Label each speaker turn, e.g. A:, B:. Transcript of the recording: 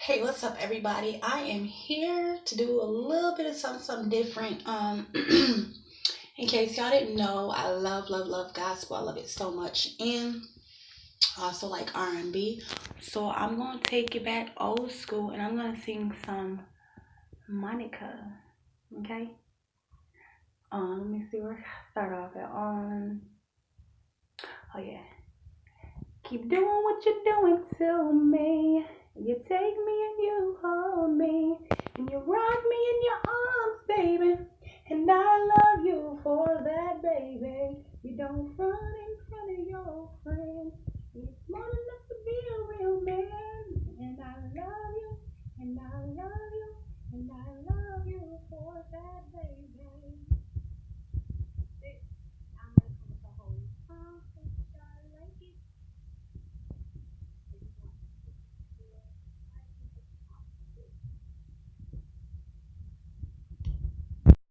A: Hey, what's up, everybody? I am here to do a little bit of something different. In case y'all didn't know, I love gospel. I love it so much, and also like R&B. So I'm gonna take it back old school, and I'm gonna sing some Monica. Okay. Let me see where I start off at. Oh yeah. Keep doing what you're doing to me. You take me and you hold me. And you rock me in your arms, baby. And I love you for that, baby. You don't run in front of your friends.